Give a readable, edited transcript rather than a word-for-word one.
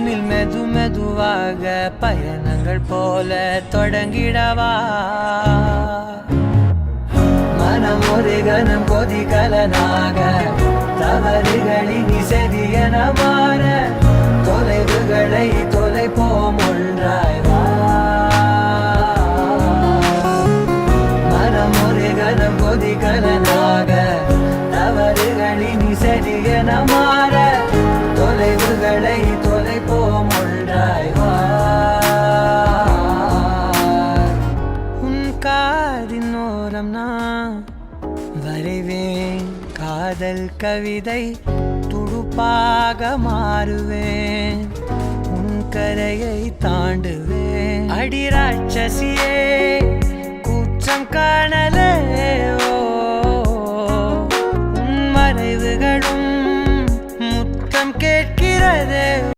விண்ணில் மெது மெதுவாக பயணங்கள் போல தொடங்கிடவா மனம் ஒரு கணம் கொதிகலனாக தவறுகளின் இசையென மாற தொலைவுகளை தொலைப்போம் ஒன்றாய் வா மனம் ஒரு கணம் கொதிகலனாக தவறுகளின் இசையென மாற தொலைவுகளை தொலைப்போம் ஒன்றாய் வா உன் காதின் ஓரம் நான் வரைவேன் காதல் கவிதை துடுப்பாக மாறுவேன் உன் கரையை தாண்டுவேன் அடி ராட்சசியே கூச்சம் காணல